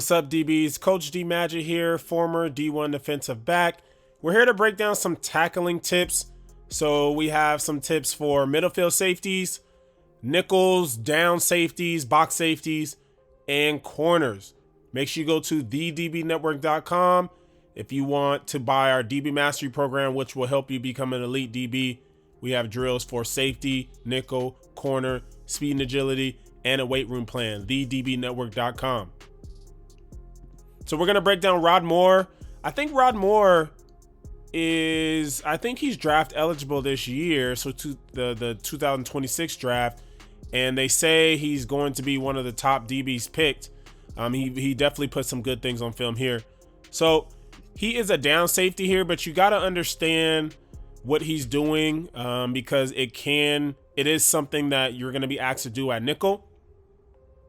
What's up, DBs? Coach D Magic here, former D1 defensive back. We're here to break down some tackling tips. So we have some tips for middle field safeties, nickels, down safeties, box safeties, and corners. Make sure you go to thedbnetwork.com if you want to buy our DB Mastery program, which will help you become an elite DB. We have drills for safety, nickel, corner, speed and agility, and a weight room plan. thedbnetwork.com. So we're going to break down Rod Moore. I think Rod Moore he's draft eligible this year. So to the 2026 draft. And they say he's going to be one of the top DBs picked. He definitely put some good things on film here. So he is a down safety here, but you got to understand what he's doing because it is something that you're going to be asked to do at nickel.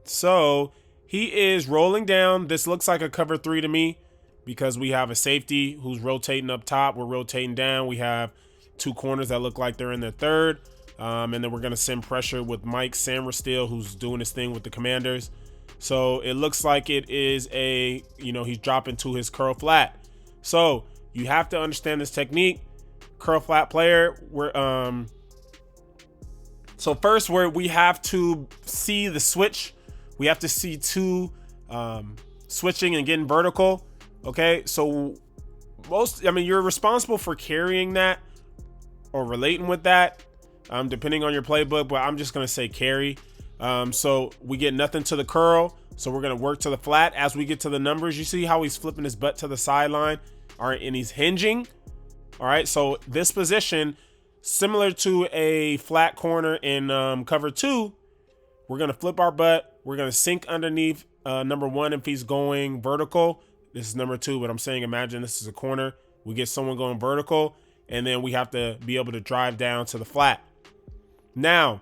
So he is rolling down. This looks like a cover 3 to me because we have a safety who's rotating up top. We're rotating down. We have two corners that look like they're in their third. And then we're going to send pressure with Mike Sainristil, who's doing his thing with the Commanders. So it looks like it is he's dropping to his curl flat. So you have to understand this technique. Curl flat player. So first we have to see the switch. We have to see two switching and getting vertical. Okay, so you're responsible for carrying that or relating with that, depending on your playbook. But I'm just gonna say carry. So we get nothing to the curl. So we're gonna work to the flat. As we get to the numbers, you see how he's flipping his butt to the sideline. All right, and he's hinging. All right, so this position, similar to a flat corner in cover 2, we're gonna flip our butt. We're gonna sink underneath number 1 if he's going vertical. This is number 2, but I'm saying imagine this is a corner. We get someone going vertical, and then we have to be able to drive down to the flat. Now,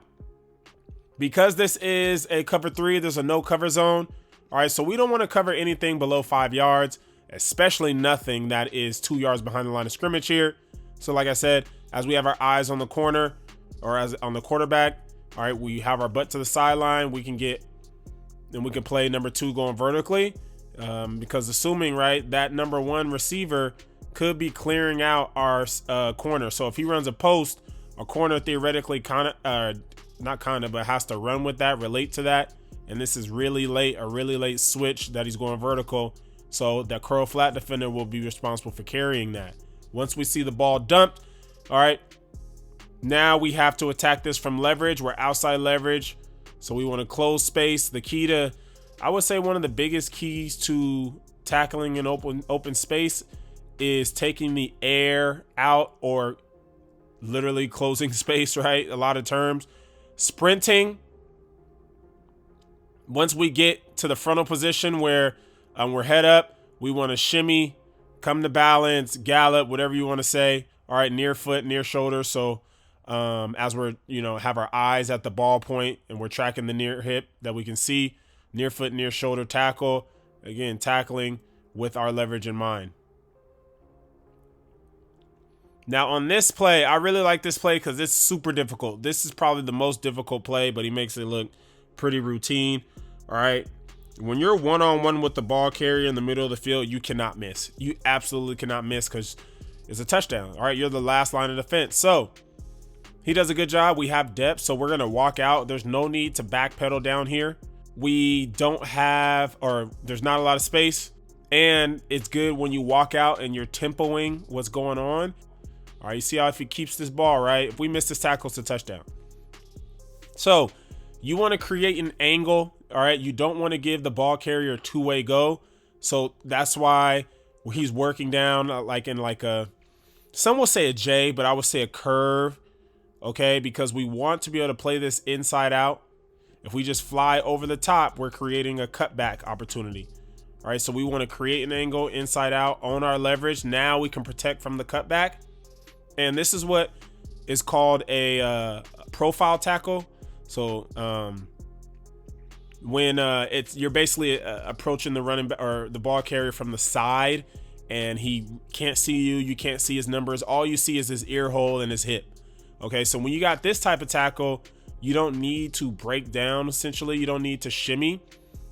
because this is a cover 3, there's a no cover zone. All right, so we don't want to cover anything below 5 yards, especially nothing that is 2 yards behind the line of scrimmage here. So like I said, as we have our eyes on the corner or as on the quarterback, all right, we have our butt to the sideline. We can play number 2 going vertically because assuming, right, that number 1 receiver could be clearing out our corner. So if he runs a post, a corner theoretically but has to run with that, relate to that. And this is a really late switch that he's going vertical. So that curl flat defender will be responsible for carrying that. Once we see the ball dumped, all right, now we have to attack this from leverage. We're outside leverage. So we want to close space. I would say one of the biggest keys to tackling in open space is taking the air out or literally closing space, right? A lot of terms. Sprinting. Once we get to the frontal position where we're head up, we want to shimmy, come to balance, gallop, whatever you want to say. All right, near foot, near shoulder. So as we're, have our eyes at the ball point and we're tracking the near hip that we can see, near foot, near shoulder tackle. Again, tackling with our leverage in mind. Now on this play, I really like this play because it's super difficult. This is probably the most difficult play, but he makes it look pretty routine. All right. When you're one-on-one with the ball carrier in the middle of the field, you cannot miss. You absolutely cannot miss because it's a touchdown. All right. You're the last line of defense. So he does a good job. We have depth, so we're going to walk out. There's no need to backpedal down here. There's not a lot of space. And it's good when you walk out and you're tempoing what's going on. All right, you see how if he keeps this ball, right? If we miss this tackle, it's a touchdown. So you want to create an angle, all right? You don't want to give the ball carrier a two-way go. So that's why he's working down some will say a J, but I would say a curve, okay? Because we want to be able to play this inside out. If we just fly over the top, we're creating a cutback opportunity. All right, so we want to create an angle inside out, own our leverage. Now we can protect from the cutback. And this is what is called a profile tackle. So when you're basically approaching the running back or the ball carrier from the side, and he can't see you can't see his numbers. All you see is his ear hole and his hip. Okay, so when you got this type of tackle, you don't need to break down. Essentially, you don't need to shimmy.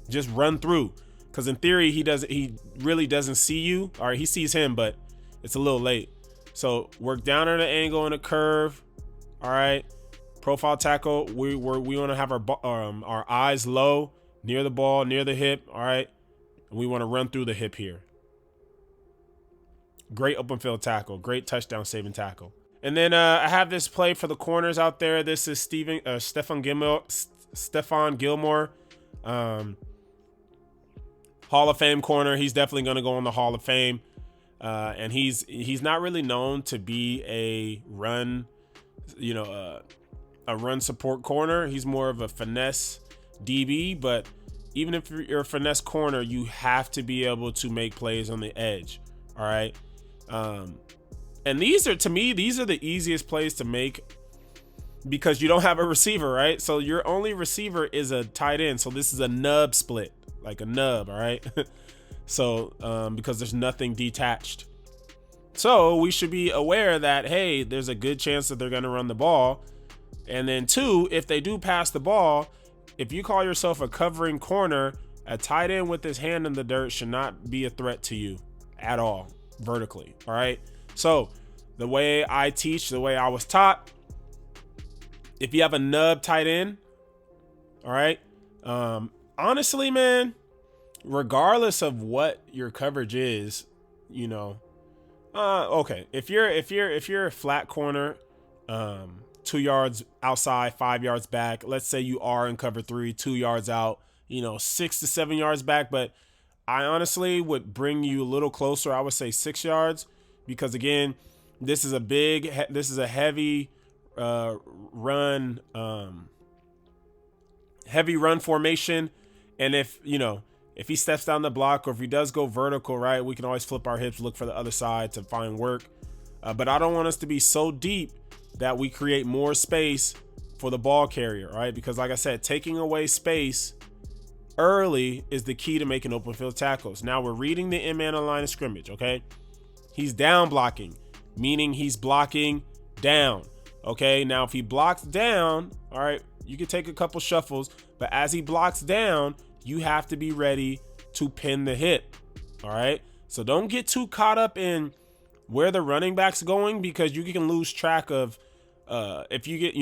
Just run through. Because in theory, he really doesn't see you. All right, he sees him, but it's a little late. So work down at an angle and a curve. All right, profile tackle. We want to have our eyes low, near the ball, near the hip. All right, and we want to run through the hip here. Great open field tackle. Great touchdown saving tackle. And then I have this play for the corners out there. This is Stephon Gilmore, Hall of Fame corner. He's definitely going to go on the Hall of Fame. And he's not really known to be a run, a run support corner. He's more of a finesse DB. But even if you're a finesse corner, you have to be able to make plays on the edge. All right. And these are the easiest plays to make because you don't have a receiver, right? So your only receiver is a tight end. So this is a nub split, like a nub, all right? So because there's nothing detached. So we should be aware that, hey, there's a good chance that they're going to run the ball. And then two, if they do pass the ball, if you call yourself a covering corner, a tight end with his hand in the dirt should not be a threat to you at all vertically, all right? So the way I teach, the way I was taught, if you have a nub tight end, all right, honestly, man, regardless of what your coverage is, okay, if you're a flat corner, 2 yards outside, 5 yards back, let's say you are in cover 3, 2 yards out, 6 to 7 yards back, but I honestly would bring you a little closer. I would say 6 yards because again, this is a heavy run formation. And if he steps down the block or if he does go vertical, right, we can always flip our hips, look for the other side to find work. But I don't want us to be so deep that we create more space for the ball carrier, right? Because like I said, taking away space early is the key to making open field tackles. Now we're reading the in-man on line of scrimmage, okay? He's down blocking, meaning he's blocking down, okay? Now if he blocks down, all right, you can take a couple shuffles, but as he blocks down, you have to be ready to pin the hip, all right? So don't get too caught up in where the running back's going because you can lose track of if you get,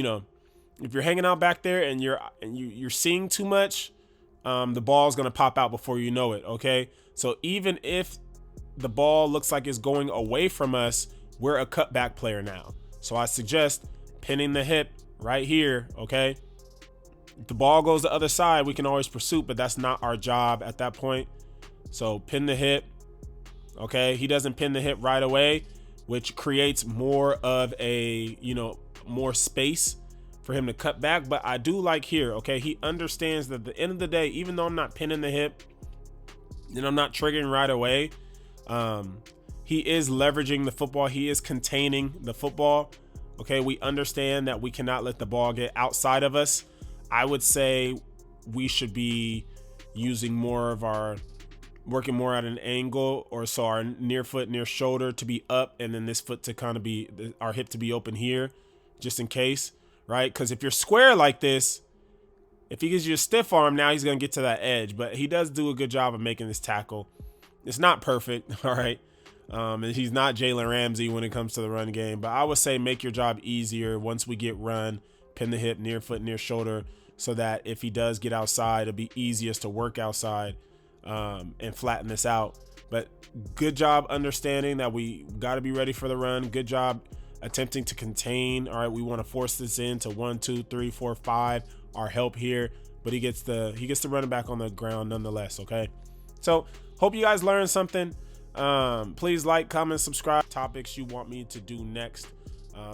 if you're hanging out back there and you're seeing too much, the ball's going to pop out before you know it, okay? So even if the ball looks like it's going away from us, we're a cutback player now. So I suggest pinning the hip right here, okay? If the ball goes the other side, we can always pursue, but that's not our job at that point. So pin the hip, okay? He doesn't pin the hip right away, which creates more of a, more space for him to cut back. But I do like here, okay? He understands that at the end of the day, even though I'm not pinning the hip and I'm not triggering right away, he is leveraging the football. He is containing the football. Okay, we understand that we cannot let the ball get outside of us. I would say we should be using more of our working more at an angle, or so our near foot, near shoulder to be up, and then this foot to kind of be our hip to be open here, just in case, right? Because if you're square like this, if he gives you a stiff arm, now he's going to get to that edge, but he does do a good job of making this tackle. It's not perfect, all right? And he's not Jalen Ramsey when it comes to the run game, but I would say make your job easier once we get run, pin the hip, near foot, near shoulder, so that if he does get outside, it'll be easiest to work outside and flatten this out. But good job understanding that we got to be ready for the run. Good job attempting to contain. All right, we want to force this into 1, 2, 3, 4, 5. Our help here, but he gets the running back on the ground nonetheless. Okay, so hope you guys learned something. Please like, comment, subscribe. Topics you want me to do next.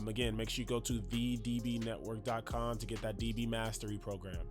Again, make sure you go to thedbnetwork.com to get that DB Mastery program.